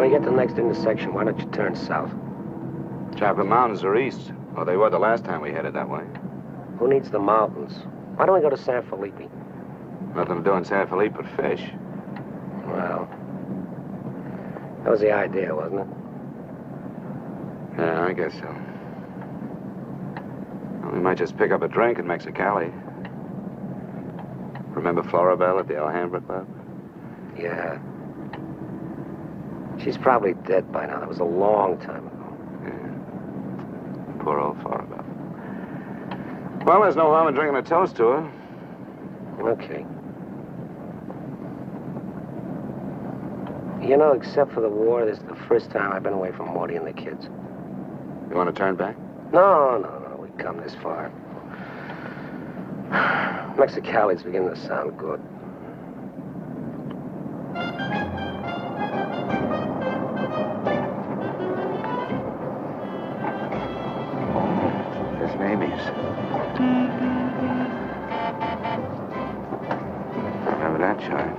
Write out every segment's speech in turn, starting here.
When you get to the next intersection, why don't you turn south? Chocolate Mountains are east. Well, they were the last time we headed that way. Who needs the mountains? Why don't we go to San Felipe? Nothing to do in San Felipe but fish. Well, that was the idea, wasn't it? Yeah, I guess so. Well, we might just pick up a drink in Mexicali. Remember Floribel at the Alhambra Club? Yeah. She's probably dead by now. That was a long time ago. Yeah. Poor old Floribel. Well, there's no harm in drinking a toast to her. Okay. You know, except for the war, this is the first time I've been away from Morty and the kids. You want to turn back? No. We've come this far. Mexicali's beginning to sound good. There's Mamie's. Remember that chime?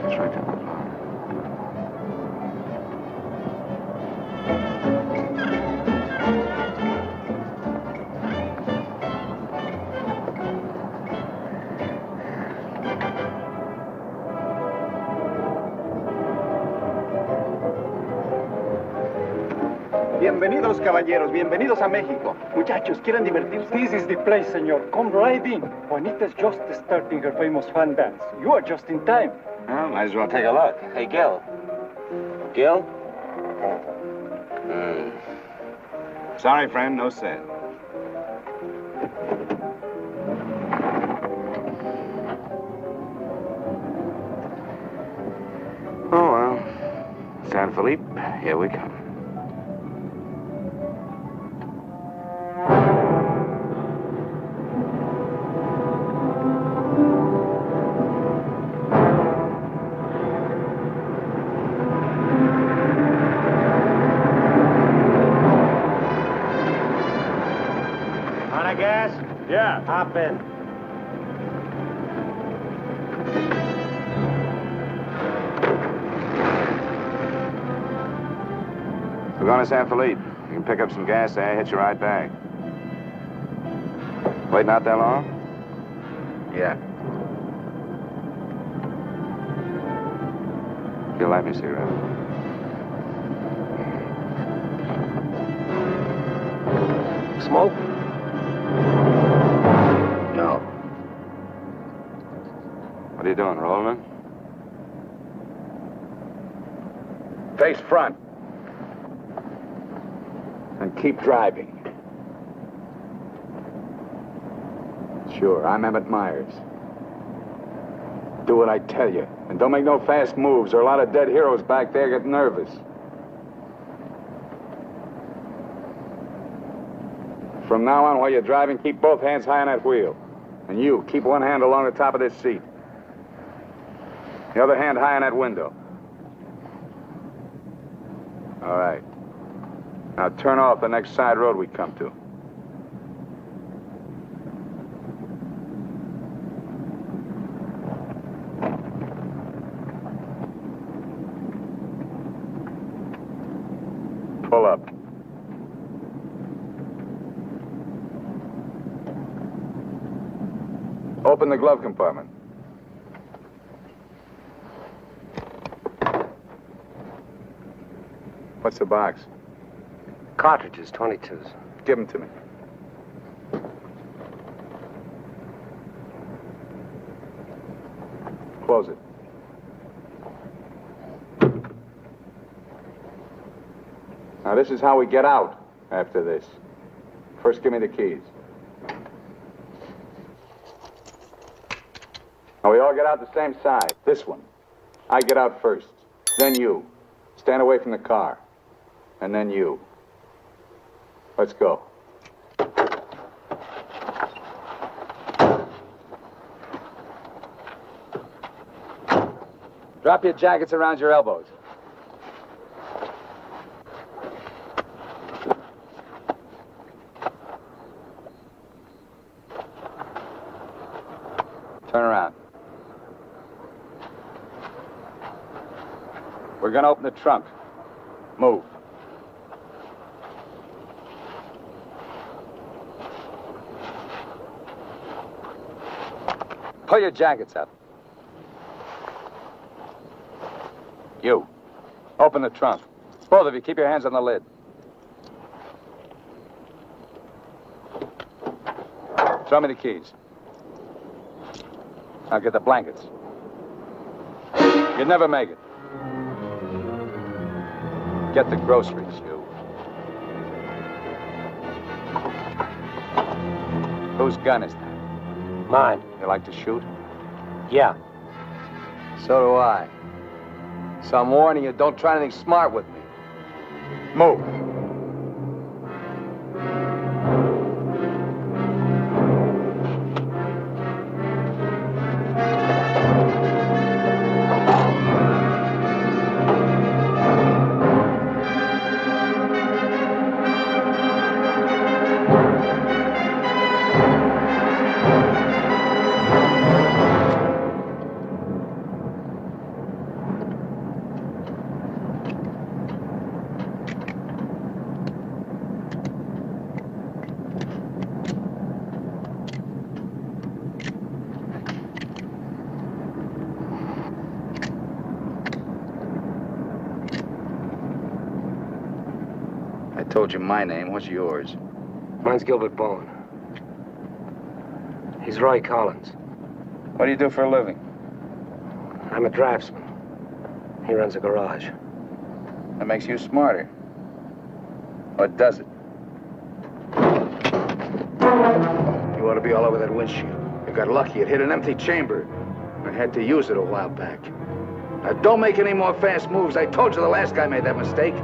It's right down the block. Bienvenidos, caballeros. Bienvenidos a México. Muchachos, ¿quieren divertirse? This is the place, senor. Come right in. Juanita's just starting her famous fan dance. You are just in time. Well, might as well take a look. Hey, Gil. Gil? Sorry, friend, no sale. Oh, well. San Felipe, here we come. Yeah. Hop in. We're going to San Felipe. You can pick up some gas there, hitch a ride back. Waiting out that long? Yeah. You'll light me a cigarette. Smoke? No. What are you doing, rolling it? Face front. And keep driving. Sure, I'm Emmett Myers. Do what I tell you. And don't make no fast moves, or a lot of dead heroes back there get nervous. From now on, while you're driving, keep both hands high on that wheel. And you, keep one hand along the top of this seat. The other hand high on that window. All right. Now turn off the next side road we come to. Pull up. Open the glove compartment. What's the box? Cartridges, 22s. Give them to me. Close it. Now, this is how we get out after this. First, give me the keys. Now, we all get out the same side. This one. I get out first. Then you. Stand away from the car. And then you. Let's go. Drop your jackets around your elbows. Turn around. We're gonna open the trunk. Move. Pull your jackets up. You. Open the trunk. Both of you, keep your hands on the lid. Throw me the keys. I'll get the blankets. You'd never make it. Get the groceries, you. Whose gun is that? Mine. You like to shoot? Yeah. So do I. So I'm warning you, don't try anything smart with me. Move. I told you my name. What's yours? Mine's Gilbert Bowen. He's Roy Collins. What do you do for a living? I'm a draftsman. He runs a garage. That makes you smarter. Or does it? You ought to be all over that windshield. You got lucky. It hit an empty chamber. I had to use it a while back. Now, don't make any more fast moves. I told you the last guy made that mistake.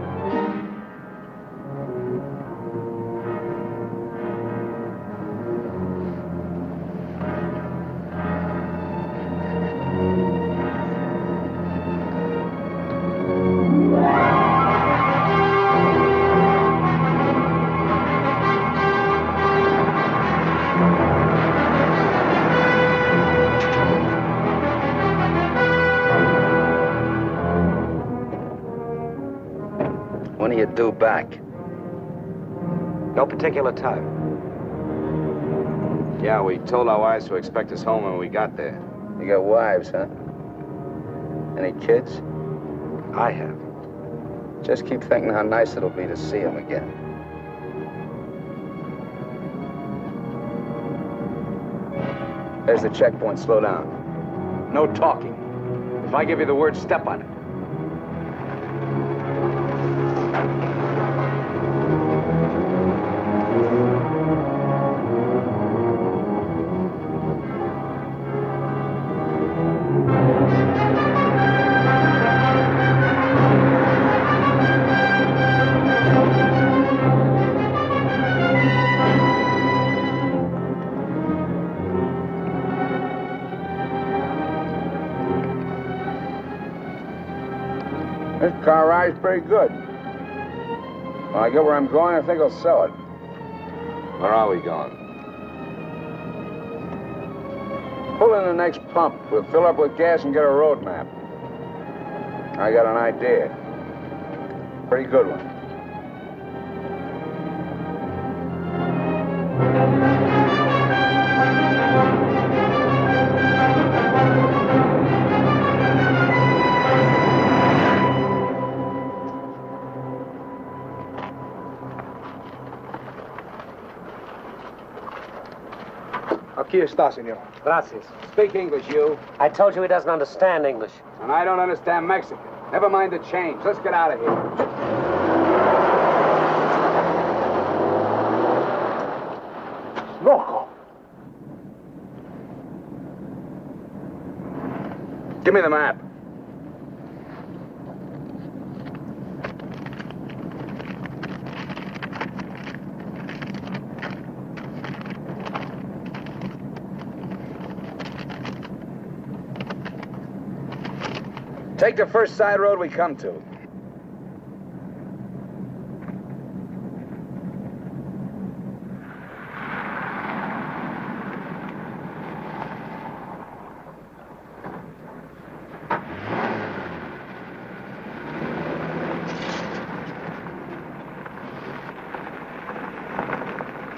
When do you due back? No particular time. Yeah, we told our wives to expect us home when we got there. You got wives, huh? Any kids? I have. Just keep thinking how nice it'll be to see them again. There's the checkpoint. Slow down. No talking. If I give you the word, step on it. This car ride's pretty good. When I get where I'm going, I think I'll sell it. Where are we going? Pull in the next pump. We'll fill up with gas and get a road map. I got an idea. Pretty good one. Aquí está, senor. Gracias. Speak English, you. I told you he doesn't understand English. And I don't understand Mexican. Never mind the change. Let's get out of here. Loco. Give me the map. Take the first side road we come to.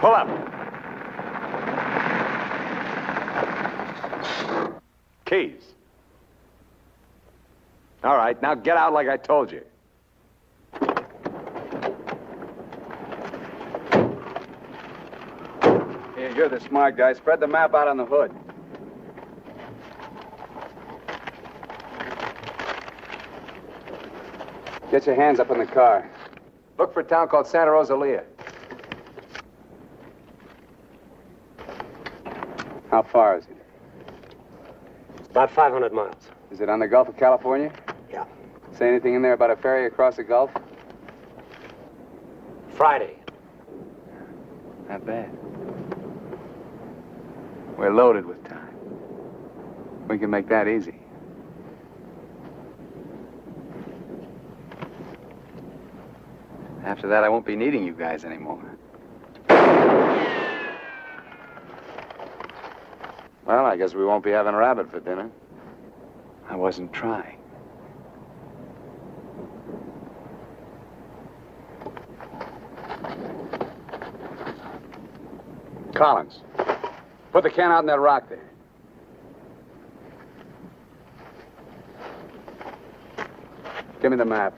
Pull up. Keys. All right, now get out like I told you. Here, you're the smart guy. Spread the map out on the hood. Get your hands up in the car. Look for a town called Santa Rosalía. How far is it? About 500 miles. Is it on the Gulf of California? Yeah. Say anything in there about a ferry across the Gulf? Friday. Not bad. We're loaded with time. We can make that easy. After that, I won't be needing you guys anymore. Well, I guess we won't be having rabbit for dinner. I wasn't trying. Collins, put the can out in that rock there. Give me the map.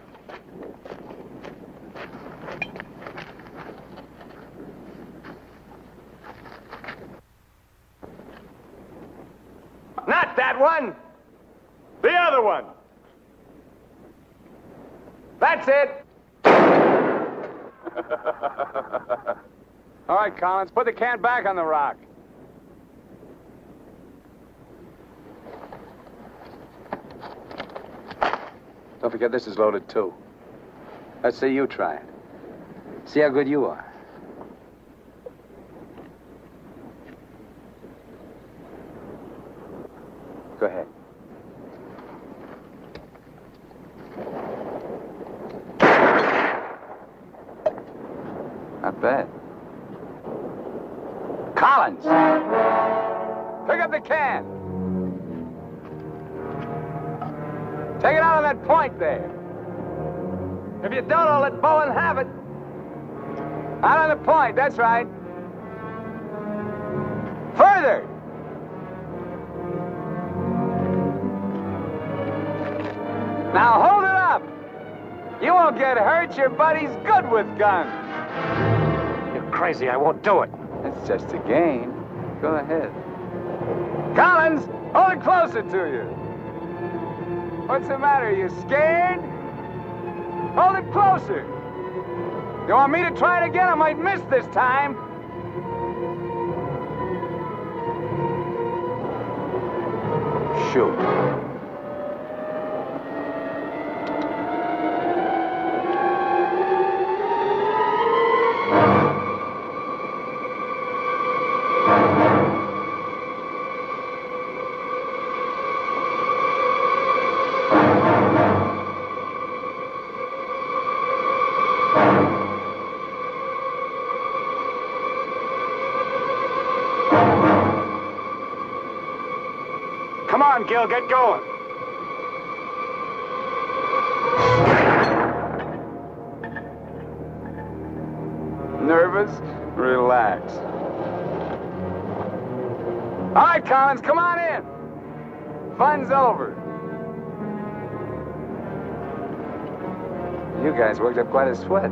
Not that one! The other one! That's it! All right, Collins, put the can back on the rock. Don't forget this is loaded, too. Let's see you try it. See how good you are. Go ahead. Not bad. Collins! Pick up the can! Take it out on that point there. If you don't, I'll let Bowen have it. Out on the point, that's right. Further! Now hold it up! You won't get hurt. Your buddy's good with guns. You're crazy. I won't do it. It's just a game. Go ahead. Collins, hold it closer to you. What's the matter? You scared? Hold it closer. You want me to try it again? I might miss this time. Shoot. Come on, Gil, get going. Nervous? Relax. All right, Collins, come on in. Fun's over. You guys worked up quite a sweat.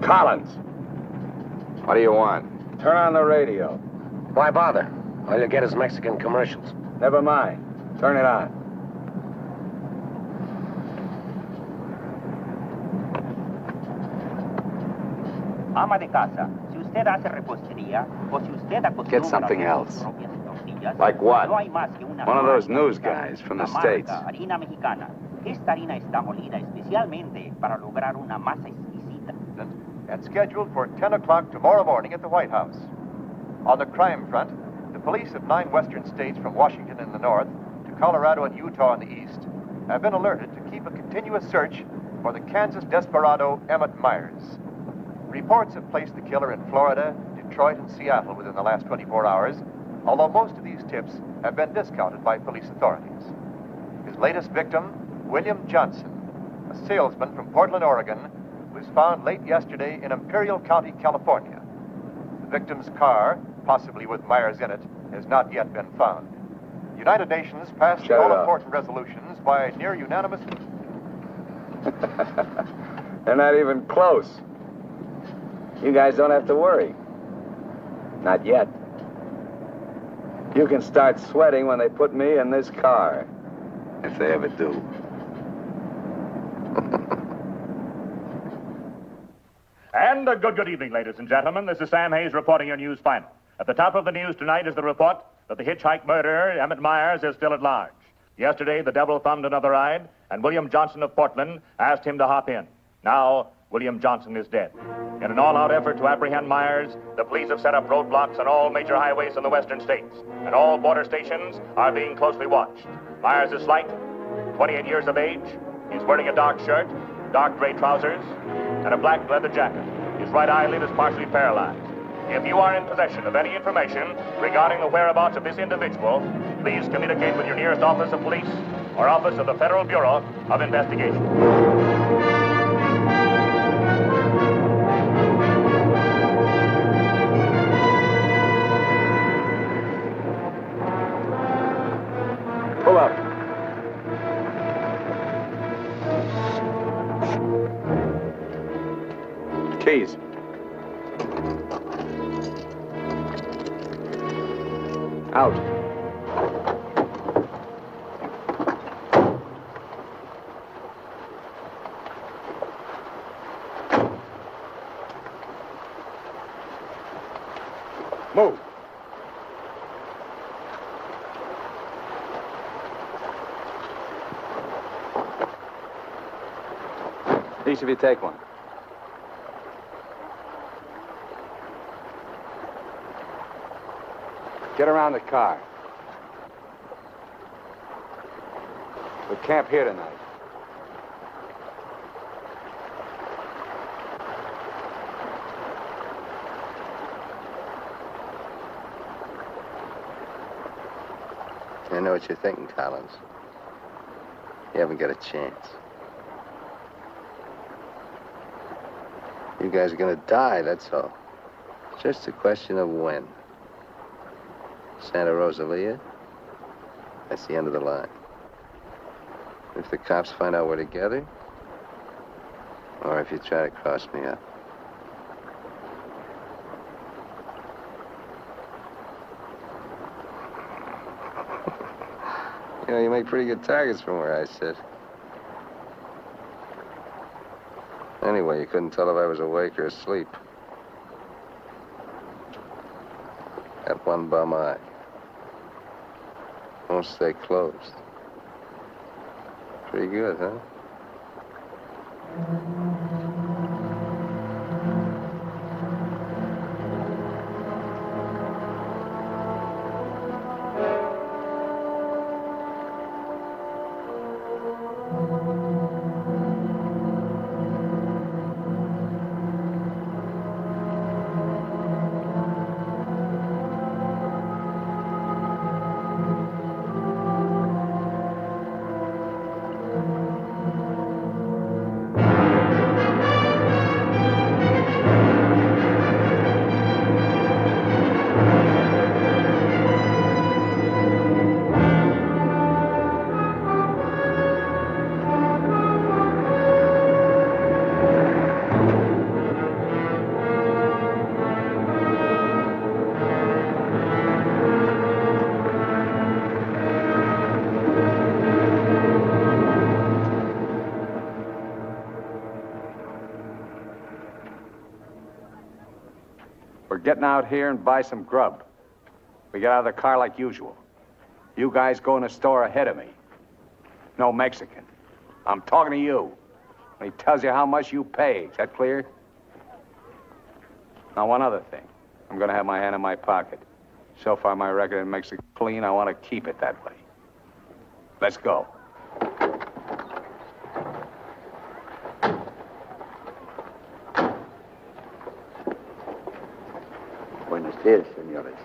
Collins. What do you want? Turn on the radio. Why bother? All you'll get is Mexican commercials. Never mind. Turn it on. Ama de casa, si usted hace repostería o si usted acostumbra Get something else. Like what? No hay más que una One of those sola news marca, guys from the la States. marca harina mexicana. Esta harina está molida especialmente para lograr una masa exquisita. That's scheduled for 10 o'clock tomorrow morning at the White House. On the crime front, the police of 9 western states from Washington in the north to Colorado and Utah in the east have been alerted to keep a continuous search for the Kansas desperado Emmett Myers. Reports have placed the killer in Florida, Detroit, and Seattle within the last 24 hours, although most of these tips have been discounted by police authorities. His latest victim, William Johnson, a salesman from Portland, Oregon, was found late yesterday in Imperial County, California. The victim's car, possibly with Myers in it, has not yet been found. The United Nations passed the all-important resolutions by near unanimous... They're not even close. You guys don't have to worry. Not yet. You can start sweating when they put me in this car. If they ever do. And a good evening, ladies and gentlemen. This is Sam Hayes reporting your news final. At the top of the news tonight is the report that the hitchhike murderer, Emmett Myers, is still at large. Yesterday, the devil thumbed another ride, and William Johnson of Portland asked him to hop in. Now, William Johnson is dead. In an all-out effort to apprehend Myers, the police have set up roadblocks on all major highways in the western states, and all border stations are being closely watched. Myers is slight, 28 years of age. He's wearing a dark shirt, dark gray trousers, and a black leather jacket. His right eyelid is partially paralyzed. If you are in possession of any information regarding the whereabouts of this individual, please communicate with your nearest office of police or office of the Federal Bureau of Investigation. Pull up. Keys. Out. Move. Each of you take one. Get around the car. We camp here tonight. I know what you're thinking, Collins. You haven't got a chance. You guys are gonna die, that's all. It's just a question of when. Santa Rosalía, that's the end of the line. If the cops find out we're together, or if you try to cross me up. You know, you make pretty good targets from where I sit. Anyway, you couldn't tell if I was awake or asleep. Got one bum eye. Won't stay closed. Pretty good, huh? Getting out here and buy some grub. We get out of the car like usual. You guys go in the store ahead of me. No Mexican. I'm talking to you. And he tells you how much you pay. Is that clear? Now, one other thing. I'm going to have my hand in my pocket. So far, my record in Mexico clean. I want to keep it that way. Let's go. Buenos días, señores.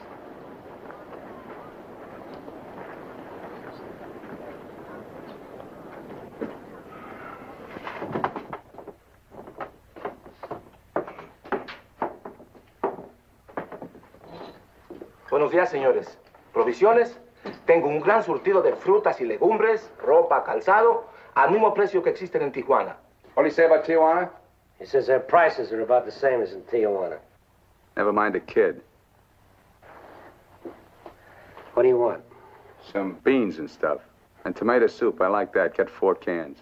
Buenos días, señores. ¿Provisiones? Tengo un gran surtido de frutas y legumbres, ropa, calzado, al mismo precio que existen en Tijuana. What do you say about Tijuana? He says their prices are about the same as in Tijuana. Never mind the kid. What do you want? Some beans and stuff. And tomato soup. I like that. Get 4 cans.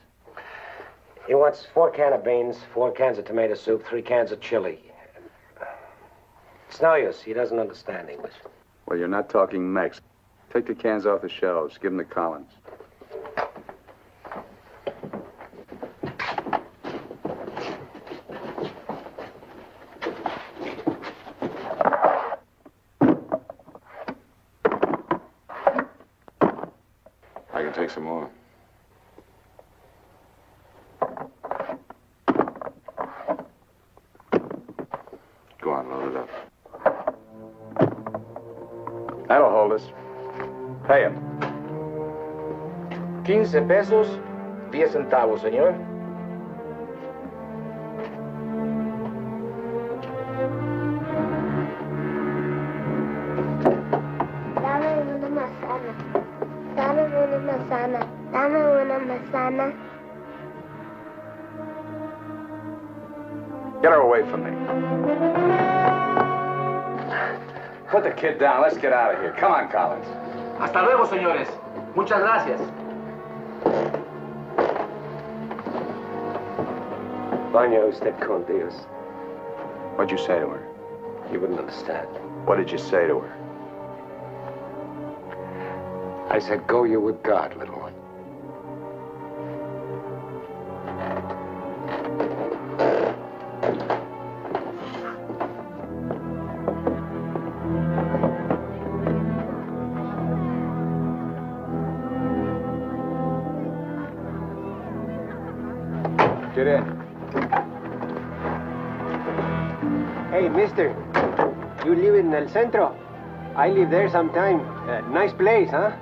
He wants 4 cans of beans, 4 cans of tomato soup, 3 cans of chili. It's no use. He doesn't understand English. Well, you're not talking Mex. Take the cans off the shelves. Give them to Collins. I can take some more. Go on, load it up. That'll hold us. Pay him. 15 pesos, 10 centavos, señor. Dame una manzana. Dame una manzana. Dame una manzana. Get her away from me. Put the kid down. Let's get out of here. Come on, Collins. Hasta luego, señores. Muchas gracias. Vaya usted con Dios. What'd you say to her? You wouldn't understand. What did you say to her? I said, go you with God, little one. Get in. Hey, mister. You live in El Centro? I live there sometime. Nice place, huh?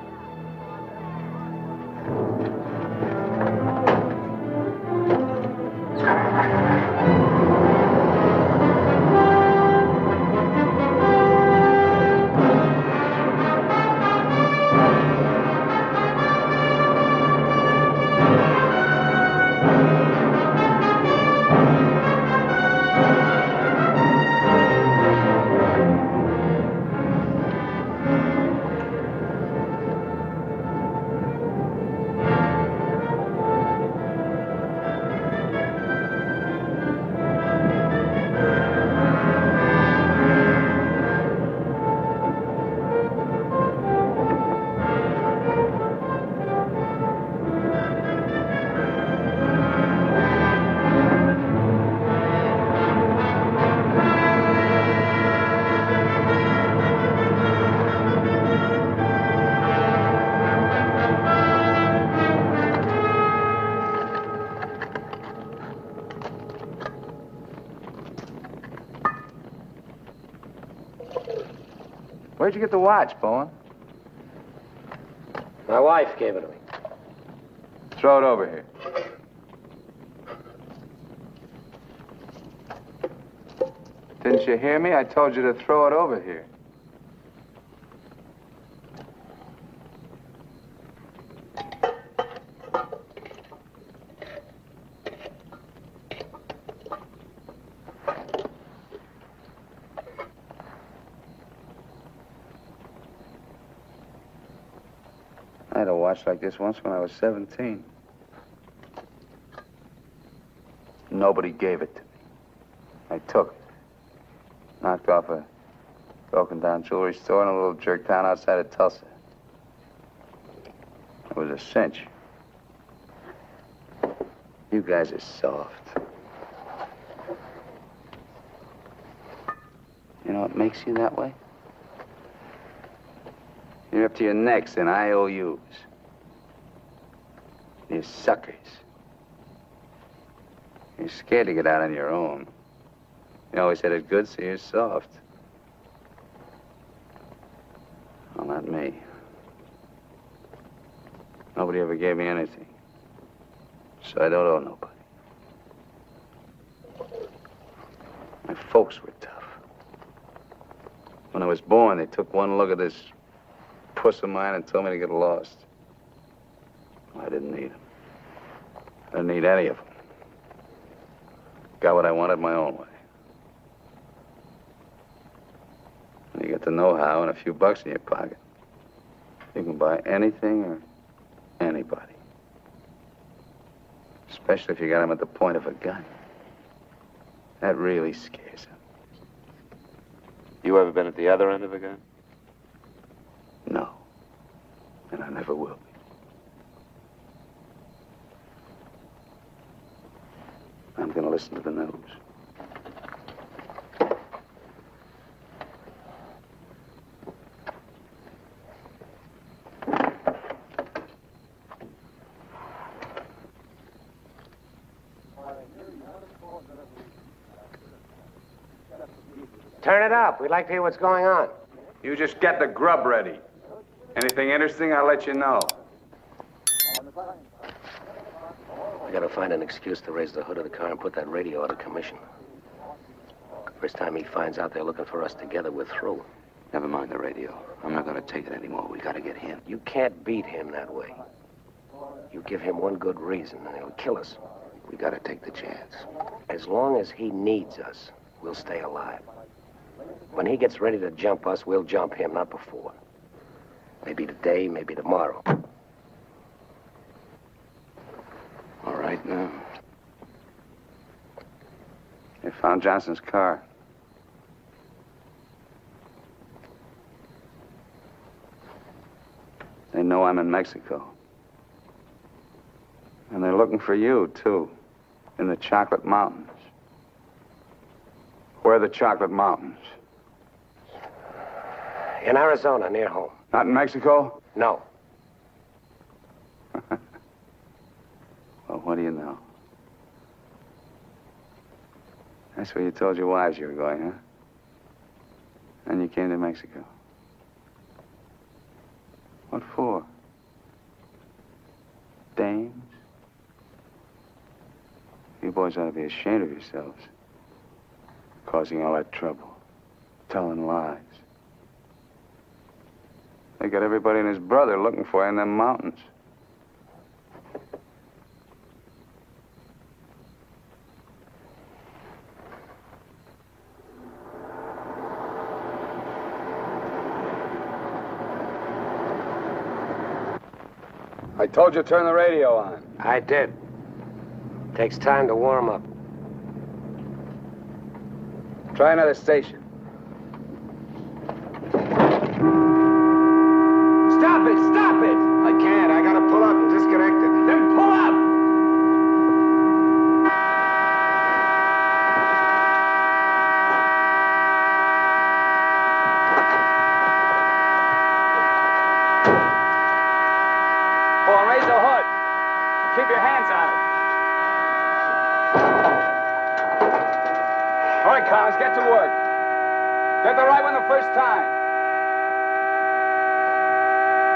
Where'd you get the watch, Bowen? My wife gave it to me. Throw it over here. Didn't you hear me? I told you to throw it over here. I had a watch like this once when I was 17. Nobody gave it to me. I took it. Knocked off a broken-down jewelry store in a little jerk town outside of Tulsa. It was a cinch. You guys are soft. You know, know what makes you that way? You're up to your necks in IOUs. You're suckers. You're scared to get out on your own. You always had it good, so you're soft. Well, not me. Nobody ever gave me anything. So I don't owe nobody. My folks were tough. When I was born, they took one look at this puss of mine and told me to get lost. Well, I didn't need them. I didn't need any of them. Got what I wanted my own way. When you get the know-how and a few bucks in your pocket, you can buy anything or anybody. Especially if you got them at the point of a gun. That really scares them. You ever been at the other end of a gun? No. And I never will be. I'm gonna listen to the news. Turn it up. We'd like to hear what's going on. You just get the grub ready. Anything interesting, I'll let you know. I gotta find an excuse to raise the hood of the car and put that radio out of commission. First time he finds out they're looking for us together, we're through. Never mind the radio. I'm not gonna take it anymore. We gotta get him. You can't beat him that way. You give him one good reason and he'll kill us. We gotta take the chance. As long as he needs us, we'll stay alive. When he gets ready to jump us, we'll jump him, not before. Maybe today, maybe tomorrow. All right, now. They found Johnson's car. They know I'm in Mexico. And they're looking for you, too, in the Chocolate Mountains. Where are the Chocolate Mountains? In Arizona, near home. Not in Mexico? No. Well, what do you know? That's where you told your wives you were going, huh? And you came to Mexico. What for? Dames? You boys ought to be ashamed of yourselves. Causing all that trouble. Telling lies. They got everybody and his brother looking for you in them mountains. I told you to turn the radio on. I did. Takes time to warm up. Try another station. Stop it! Stop it! I can't. I gotta pull up and disconnect it. Then pull up! Well, raise the hood. Keep your hands on it. All right, Collins, get to work. Get the right one the first time.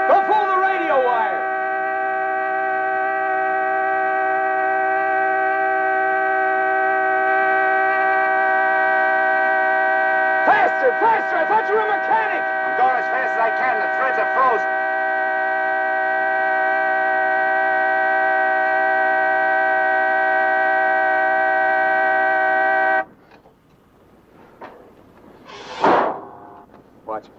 Don't fool the radio wire. Faster, faster! I thought you were a mechanic. I'm going as fast as I can. The threads are frozen. Watch it.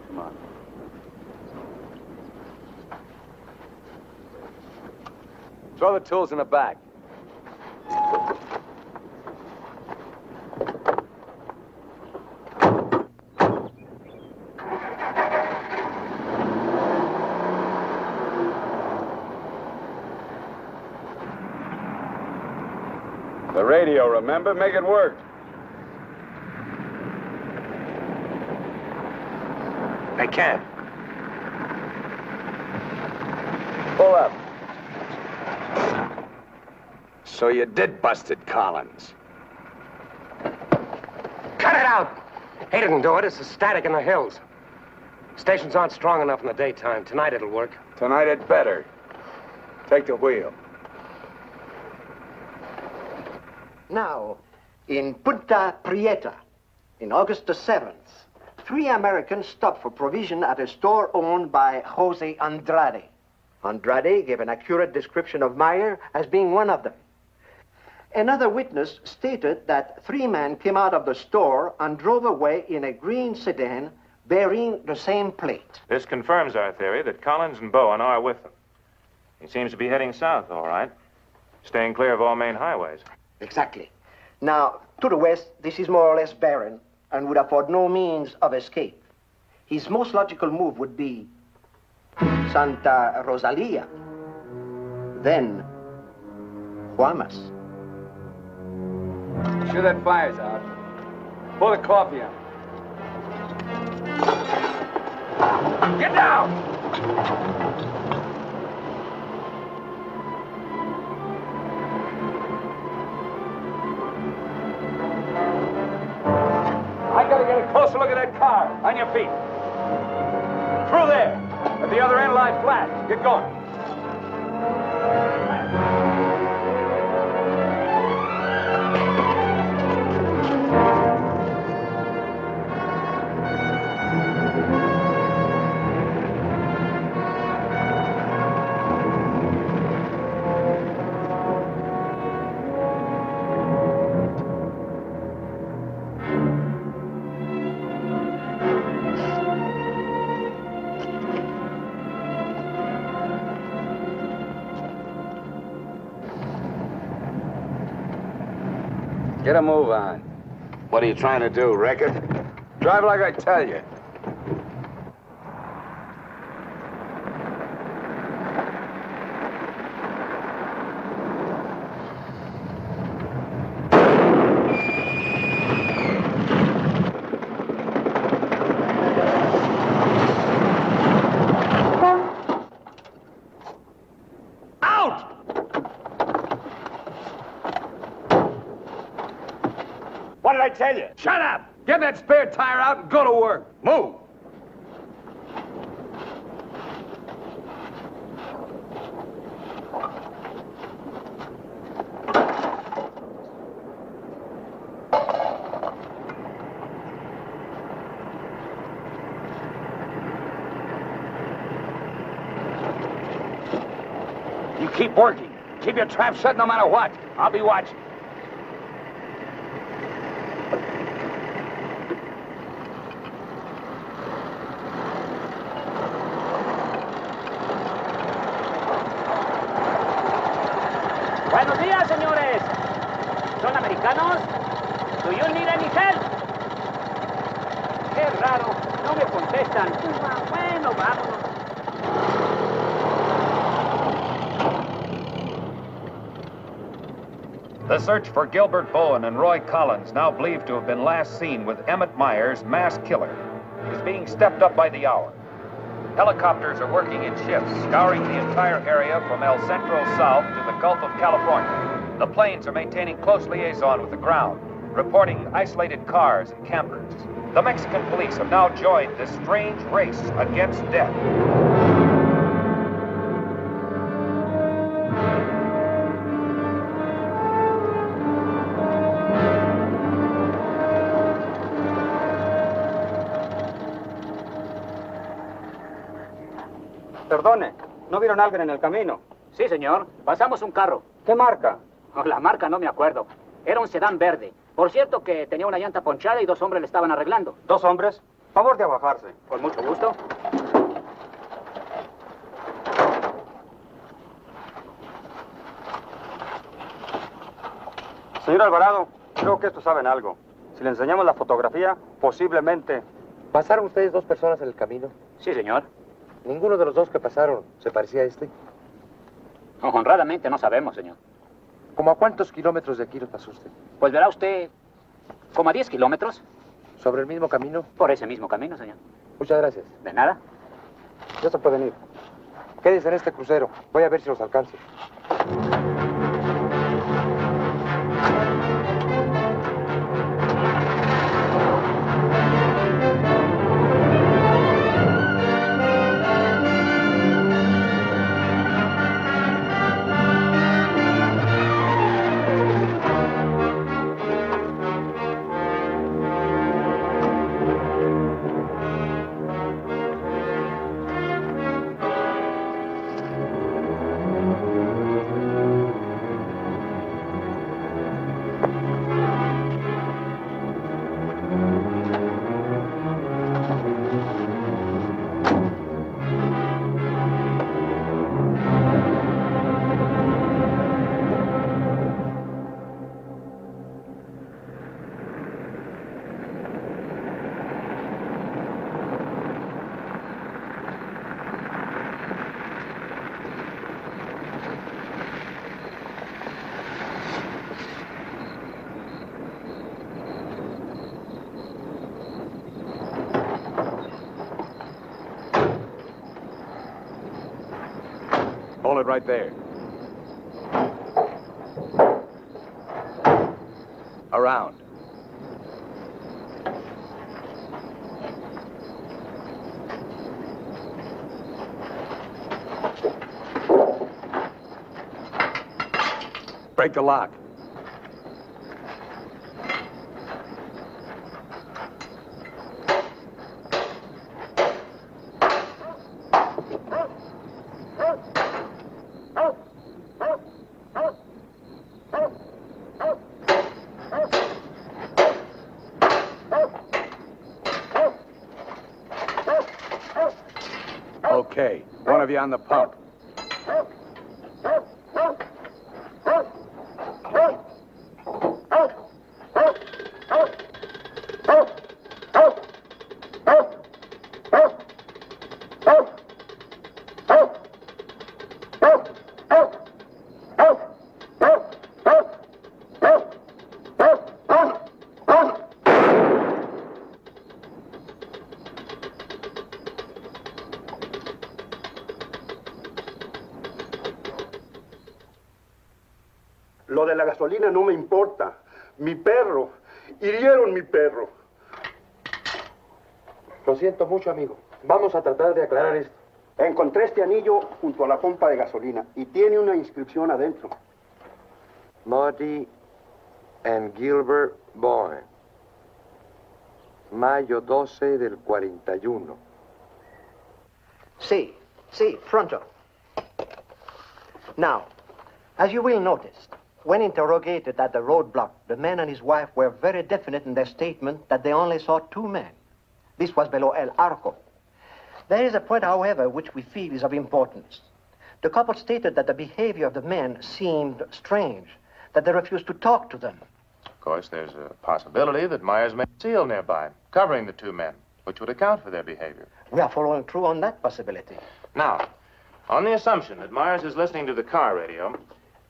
Come on. Throw the tools in the back. Radio, remember? Make it work. I can't. Pull up. So you did bust it, Collins. Cut it out! He didn't do it. It's the static in the hills. Stations aren't strong enough in the daytime. Tonight it'll work. Tonight it better. Take the wheel. Now, in Punta Prieta, in August the 7th, 3 Americans stopped for provision at a store owned by Jose Andrade. Andrade gave an accurate description of Meyer as being one of them. Another witness stated that 3 men came out of the store and drove away in a green sedan bearing the same plate. This confirms our theory that Collins and Bowen are with them. He seems to be heading south, all right, staying clear of all main highways. Exactly. Now, to the west, this is more or less barren and would afford no means of escape. His most logical move would be Santa Rosalía, then Guaymas. Sure that fire's out. Pour the coffee on. Get down! I gotta get a closer look at that car. On your feet. Through there. At the other end, lie flat. Get going. Get a move on. What are you trying to do, wreck it? Drive like I tell you. Tell you. Shut up! Get that spare tire out and go to work. Move! You keep working. Keep your trap shut no matter what. I'll be watching. Buenos días, señores. ¿Son americanos? Do you need any help? Qué raro, no me contestan. Bueno, vámonos. The search for Gilbert Bowen and Roy Collins, now believed to have been last seen with Emmett Myers, mass killer, is being stepped up by the hour. Helicopters are working in shifts, scouring the entire area from El Centro south to the Gulf of California. The planes are maintaining close liaison with the ground, reporting isolated cars and campers. The Mexican police have now joined this strange race against death. Perdone, ¿no vieron a alguien en el camino? Sí, señor. Pasamos un carro. ¿Qué marca? Oh, la marca no me acuerdo. Era un sedán verde. Por cierto que tenía una llanta ponchada y 2 hombres le estaban arreglando. ¿2 hombres? Favor de bajarse. Con mucho gusto. Señor Alvarado, creo que estos saben algo. Si le enseñamos la fotografía, posiblemente... ¿Pasaron ustedes 2 personas en el camino? Sí, señor. ¿Ninguno de los 2 que pasaron se parecía a este? Honradamente no sabemos, señor. ¿Cómo a cuántos kilómetros de aquí lo pasó usted? Pues verá usted, como a 10 kilómetros. ¿Sobre el mismo camino? Por ese mismo camino, señor. Muchas gracias. De nada. Ya se pueden ir. Quédense en este crucero. Voy a ver si los alcanzo. Hold it right there. Around. Break the lock. Okay, one of you on the pump. Lo de la gasolina no me importa. Mi perro. Hirieron mi perro. Lo siento mucho, amigo. Vamos a tratar de aclarar esto. Encontré este anillo junto a la pompa de gasolina y tiene una inscripción adentro. Marty and Gilbert Bowen. Mayo 12 del 41. Sí, pronto. Now, as you will notice, when interrogated at the roadblock, the man and his wife were very definite in their statement that they only saw two men. This was below El Arco. There is a point, however, which we feel is of importance. The couple stated that the behavior of the men seemed strange, that they refused to talk to them. Of course, there's a possibility that Myers may seal nearby, covering the two men, which would account for their behavior. We are following through on that possibility. Now, on the assumption that Myers is listening to the car radio,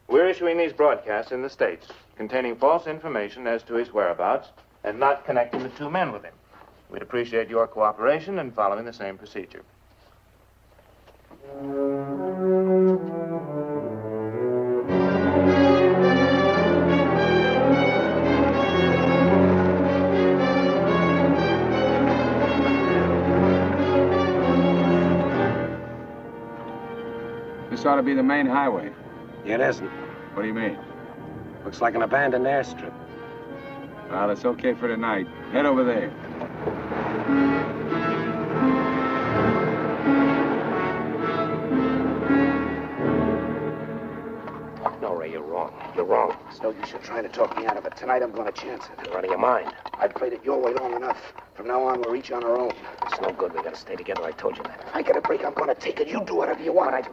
we're issuing these broadcasts in the States, containing false information as to his whereabouts and not connecting the two men with him. We'd appreciate your cooperation in following the same procedure. This ought to be the main highway. It isn't. What do you mean? Looks like an abandoned airstrip. Well, it's okay for tonight. Head over there. No, Ray, you're wrong. You're wrong. It's no use you trying to talk me out of it. Tonight, I'm going to chance it. You're out of your mind. I've played it your way long enough. From now on, we're each on our own. It's no good. We got to stay together. I told you that. If I get a break, I'm going to take it. You do whatever you want.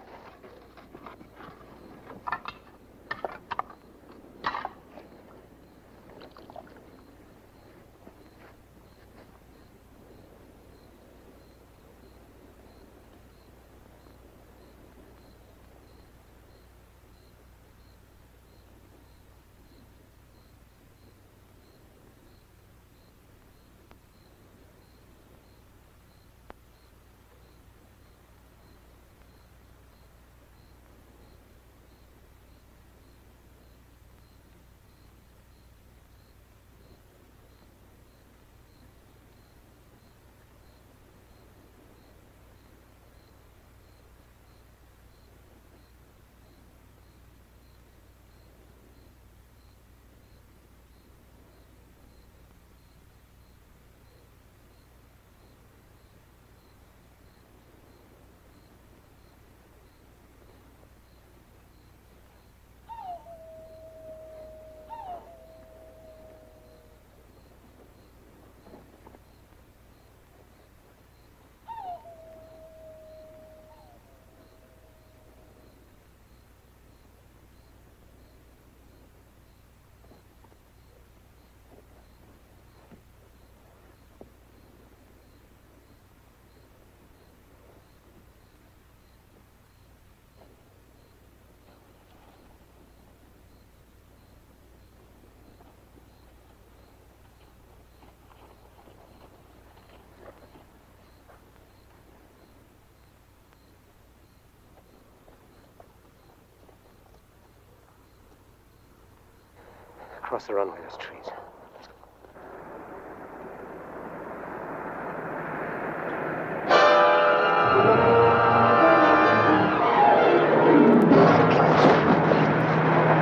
across the runway, those trees.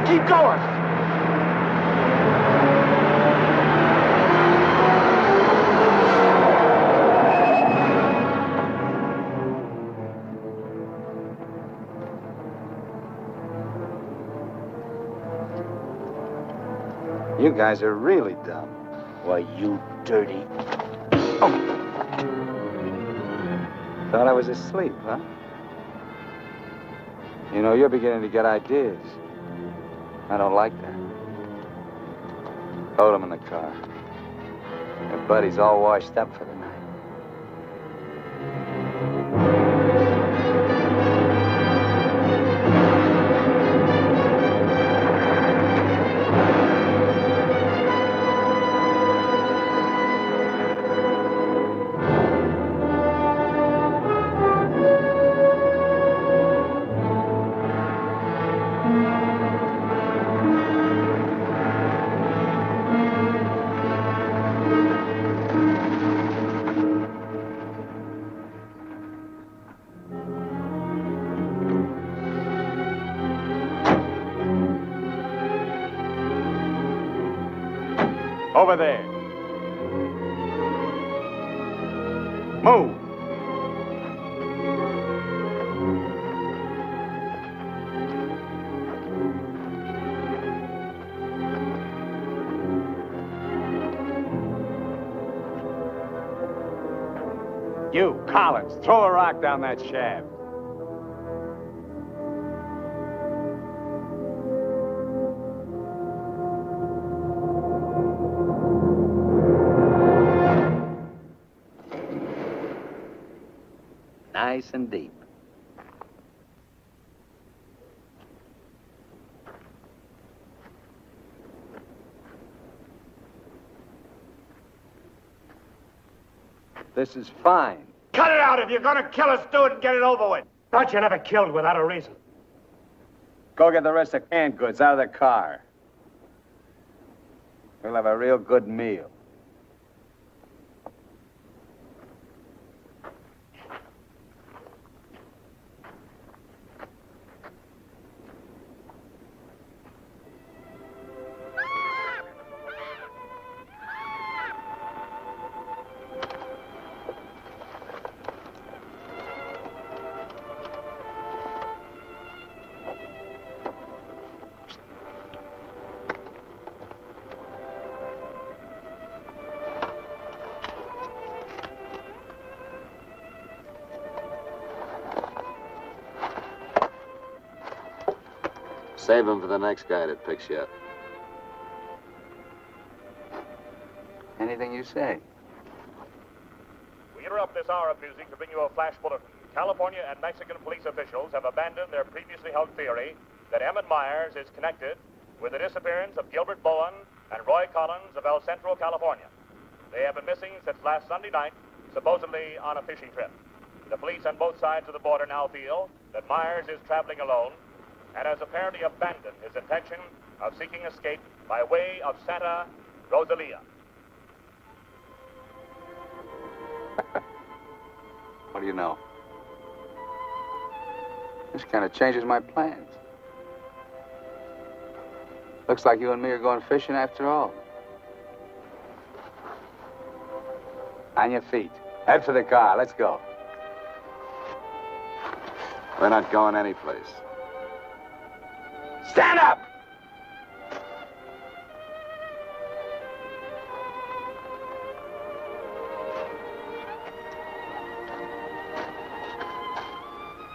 Keep going! You guys are really dumb. Why, you dirty... Thought I was asleep, huh? You know, you're beginning to get ideas. I don't like that. Load him in the car. Your buddy's all washed up for the night. Over there. Move. You, Collins, throw a rock down that shaft. Nice and deep. This is fine. Cut it out. If you're gonna kill us, do it and get it over with. Thought you never killed without a reason. Go get the rest of canned goods out of the car. We'll have a real good meal. Save him for the next guy that picks you up. Anything you say. We interrupt this hour of music to bring you a flash bulletin. California and Mexican police officials have abandoned their previously held theory that Emmett Myers is connected with the disappearance of Gilbert Bowen and Roy Collins of El Centro, California. They have been missing since last Sunday night, supposedly on a fishing trip. The police on both sides of the border now feel that Myers is traveling alone and has apparently abandoned his intention of seeking escape by way of Santa Rosalía. What do you know? This kind of changes my plans. Looks like you and me are going fishing after all. On your feet. Head for the car. Let's go. We're not going anyplace. Stand up!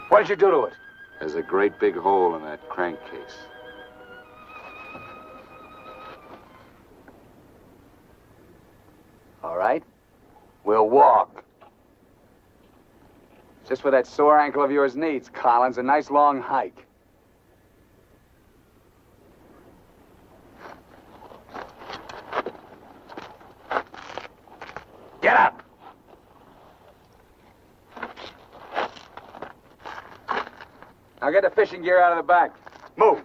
What did you do to it? There's a great big hole in that crankcase. All right. We'll walk. Just what that sore ankle of yours needs, Collins. A nice long hike. Get up! Now get the fishing gear out of the back. Move.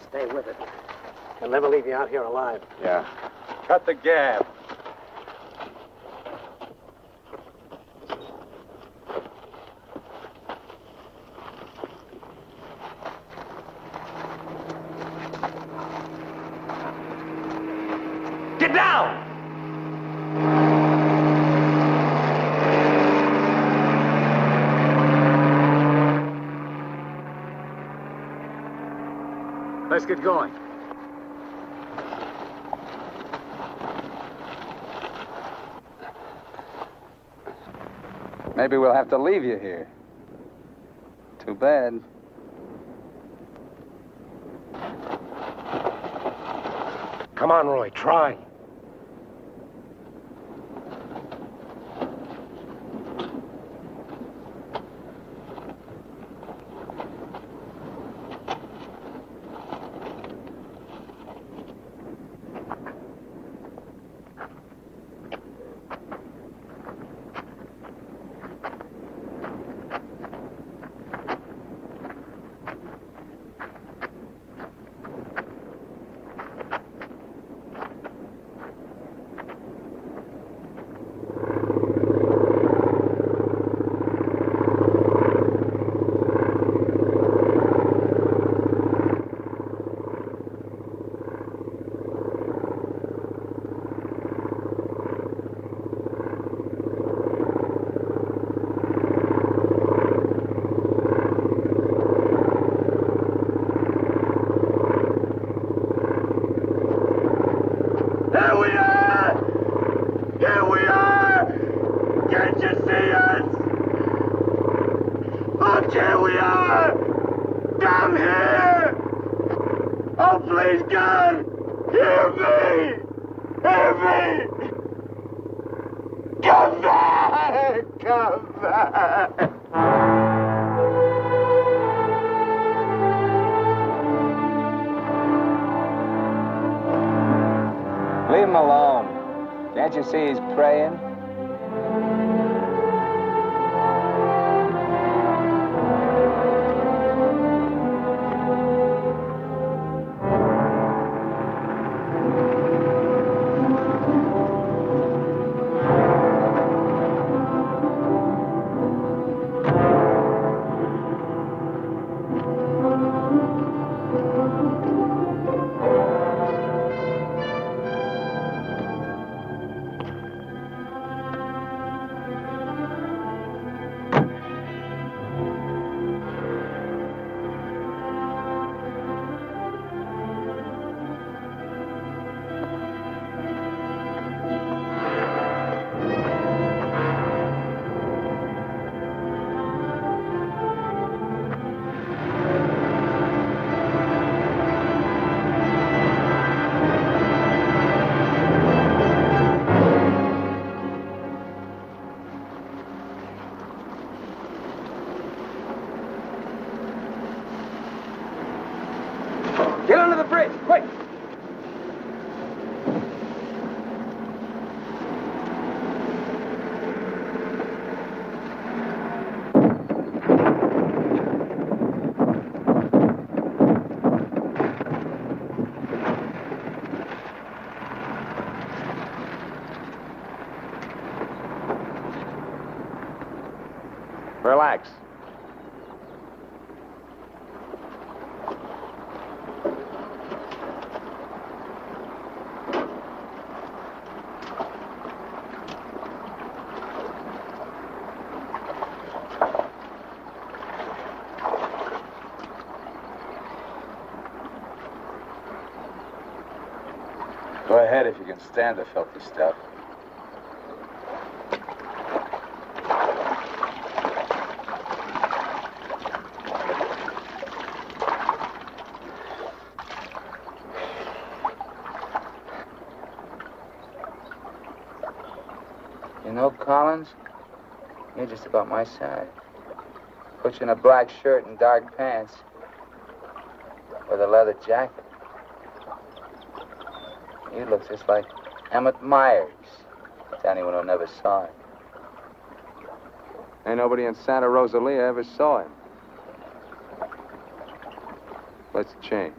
Stay with it. He'll never leave you out here alive. Yeah. Cut the gab. Get down! Let's get going. Maybe we'll have to leave you here. Too bad. Come on, Roy, try. Leave him alone. Can't you see he's praying? Get under the bridge, quick! Relax. Go ahead if you can stand the filthy stuff. You know, Collins, you're just about my size. Put you in a black shirt and dark pants with a leather jacket. You look just like Emmett Myers, to anyone who never saw him. Ain't nobody in Santa Rosalía ever saw him. Let's change.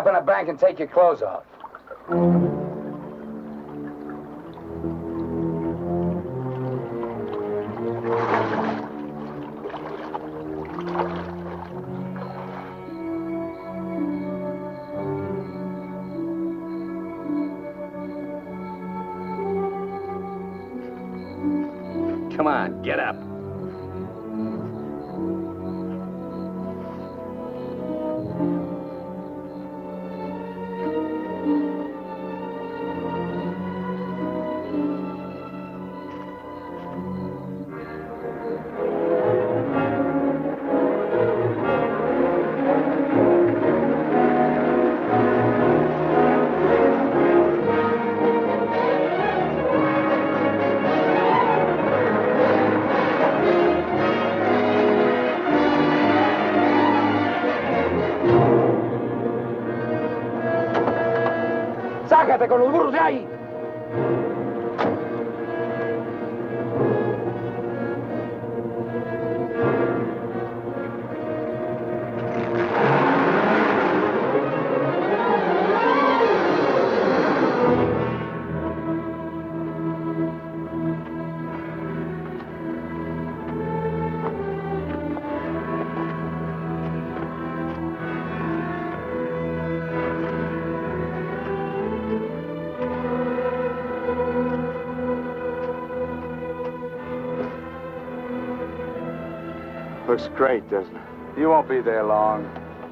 up in a bank and take your clothes off. Come on, get up. ¡Sácate con los burros de ahí! Looks great, doesn't it? You won't be there long.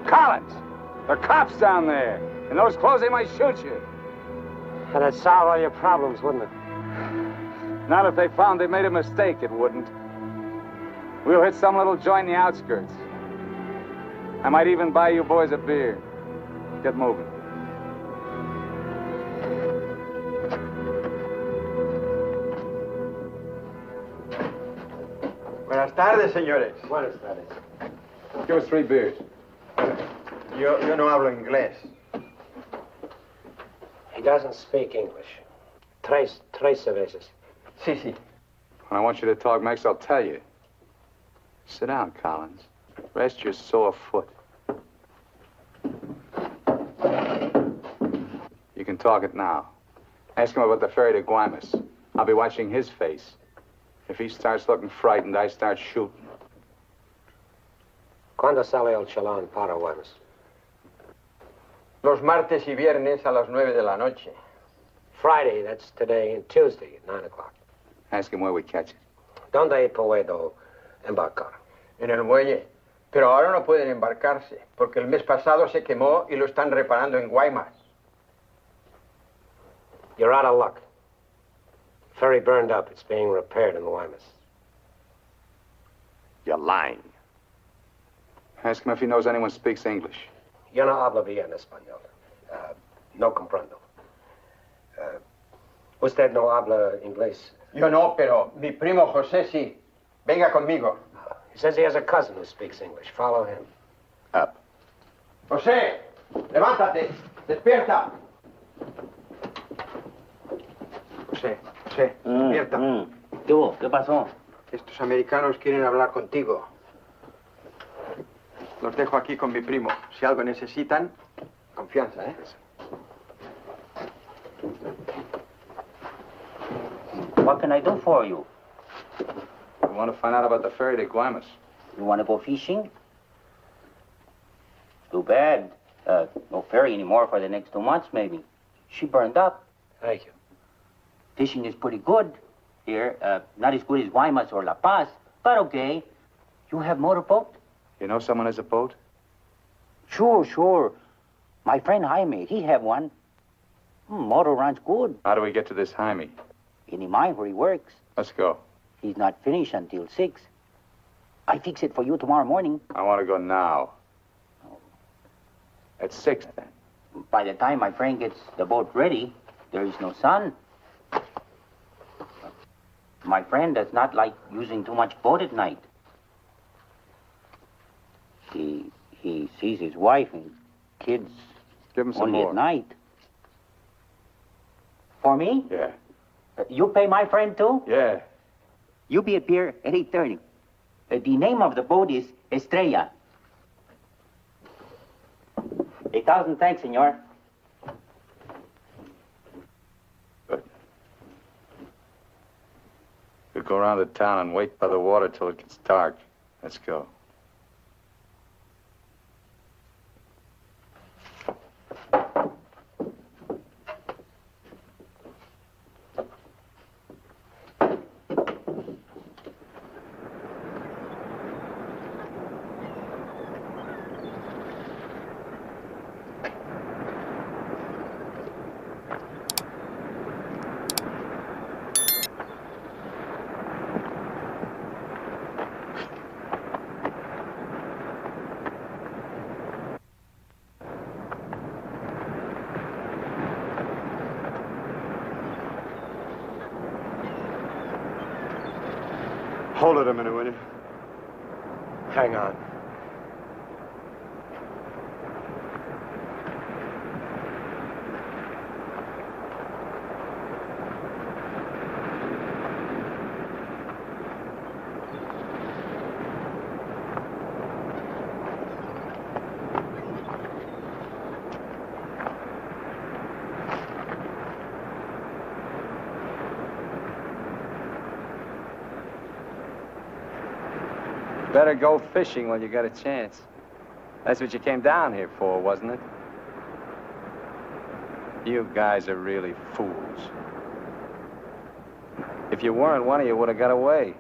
Collins! There are cops down there. In those clothes, they might shoot you. That'd solve all your problems, wouldn't it? Not if they found they made a mistake, it wouldn't. We'll hit some little joint in the outskirts. I might even buy you boys a beer. Get moving. Buenas tardes, señores. Buenas tardes. Give us 3 beers. Yo no hablo inglés. He doesn't speak English. Tres cervezas. Sí, sí. When I want you to talk Mex, I'll tell you. Sit down, Collins. Rest your sore foot. You can talk it now. Ask him about the ferry to Guaymas. I'll be watching his face. If he starts looking frightened, I start shooting. ¿Cuándo sale el chalán para Guaymas? Los martes y viernes a las 9 de la noche. Friday, that's today, and Tuesday at 9 o'clock. Ask him where we catch it. ¿Dónde puedo embarcar? En el muelle. Pero ahora no pueden embarcarse, porque el mes pasado se quemó y lo están reparando en Guaymas. You're out of luck. Ferry burned up. It's being repaired in the Guaymas. You're lying. Ask him if he knows anyone speaks English. Yo no hablo bien español. No comprendo. Usted no habla inglés. Yo no, pero mi primo José sí. Venga conmigo. He says he has a cousin who speaks English. Follow him. Up. José, levántate. Despierta. José, despierta. ¿Qué hubo? ¿Qué pasó? Estos americanos quieren hablar contigo. Los dejo aquí con mi primo. Si algo necesitan, confianza, ¿eh? What can I do for you? We want to find out about the ferry to Guaymas. You want to go fishing? Too bad. No ferry anymore for the next 2 months, maybe. She burned up. Thank you. Fishing is pretty good here. Not as good as Guaymas or La Paz, but okay. You have motorboat? You know someone has a boat? Sure. My friend Jaime, he have one. Motor runs good. How do we get to this Jaime? In mine where he works. Let's go. He's not finished until 6. I fix it for you tomorrow morning. I want to go now. At 6, then. By the time my friend gets the boat ready, there is no sun. My friend does not like using too much boat at night. He sees his wife and kids Give him some only more. at night. For me? Yeah. You pay my friend too? Yeah. You be at pier at 8:30. The name of the boat is Estrella. 1,000 thanks, senor. Good. We'll go around the town and wait by the water till it gets dark. Let's go. Hold it a minute, will you? Hang on. Better go fishing when you got a chance. That's what you came down here for, wasn't it? You guys are really fools. If you weren't, one of you would have got away.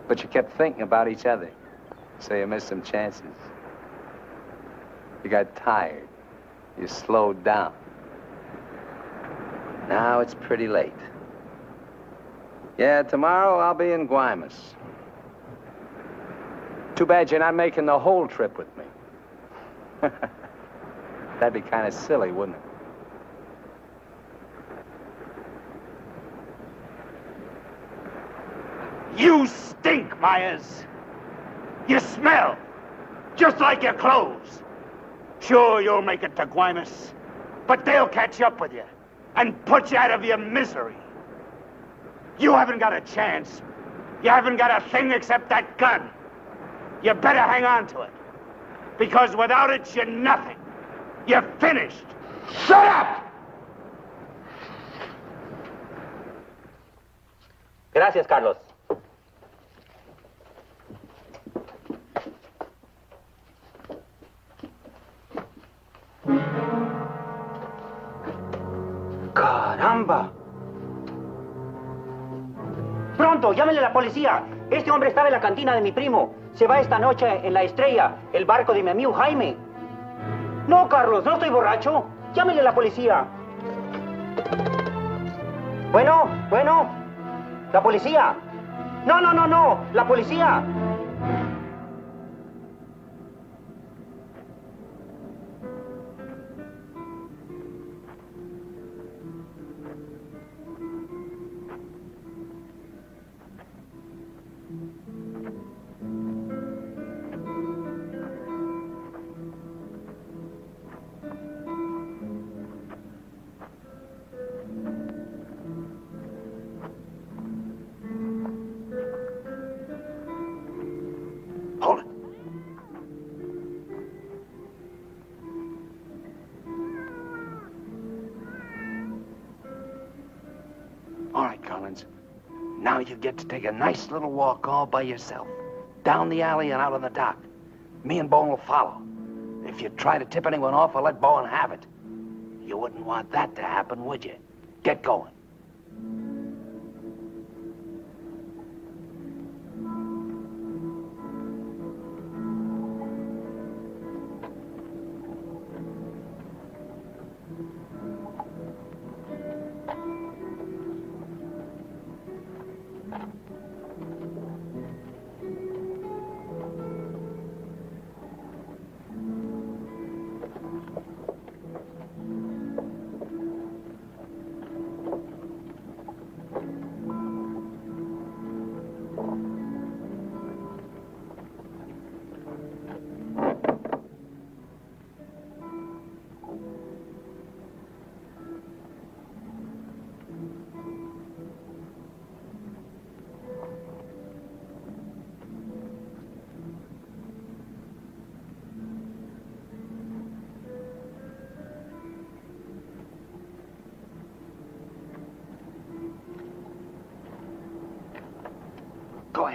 But you kept thinking about each other, so you missed some chances. You got tired. You slowed down. Now it's pretty late. Yeah, tomorrow I'll be in Guaymas. Too bad you're not making the whole trip with me. That'd be kind of silly, wouldn't it? You stink, Myers. You smell, just like your clothes. Sure, you'll make it to Guaymas, but they'll catch up with you and put you out of your misery. You haven't got a chance. You haven't got a thing except that gun. You better hang on to it, because without it, you're nothing. You're finished. Shut up! Gracias, Carlos. ¡Caramba! Pronto, llámenle a la policía. Este hombre estaba en la cantina de mi primo. Se va esta noche en la Estrella, el barco de mi amigo Jaime. No, Carlos, no estoy borracho. Llámenle a la policía. Bueno, la policía. No, la policía. Now you get to take a nice little walk all by yourself. Down the alley and out on the dock. Me and Bowen will follow. If you try to tip anyone off, I'll let Bowen have it. You wouldn't want that to happen, would you? Get going.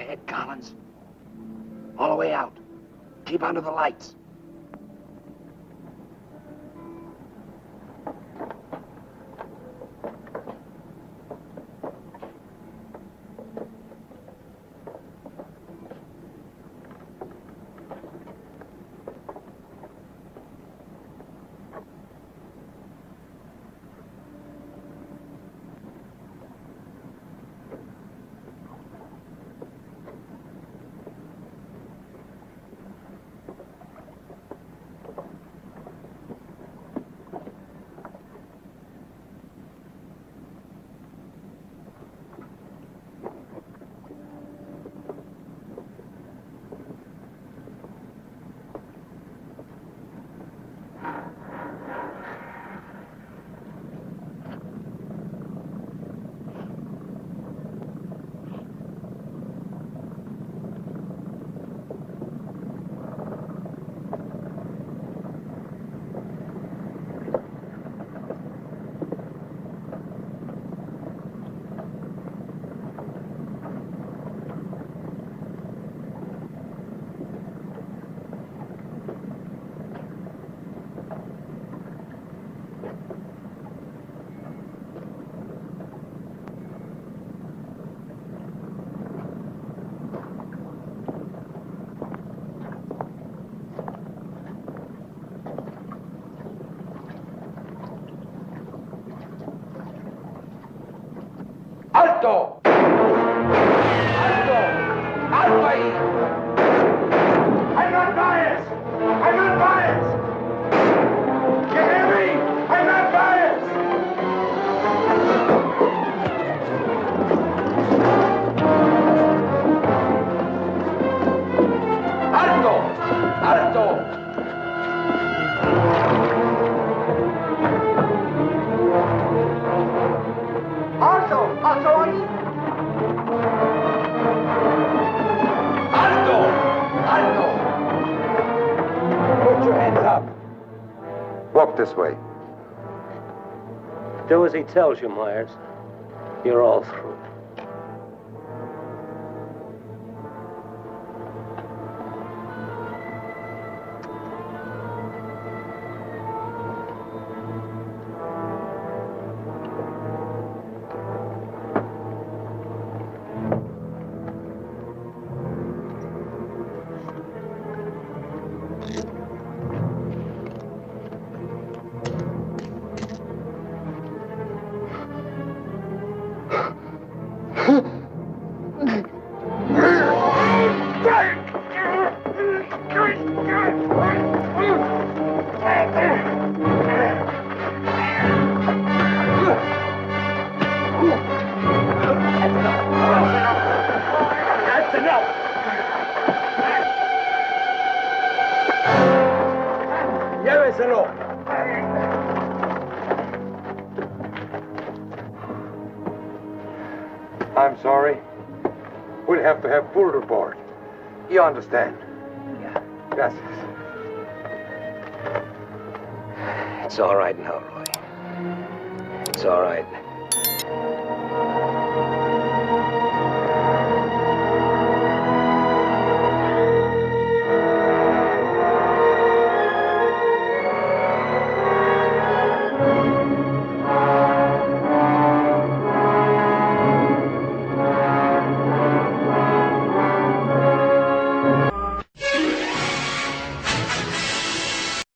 ahead, Collins. All the way out. Keep under the lights. ¡Alto! ¡Alto! ¡Alto ahí! I'm not biased! I'm not biased! You hear me? I'm not biased! ¡Alto! ¡Alto! ¡Alto ahí! ¡Alto! ¡Alto! Put your hands up. Walk this way. Do as he tells you, Myers. You're all through. I'm sorry. We'll have to have full report. You understand? Yeah. Gracias. It's all right now, Roy. It's all right.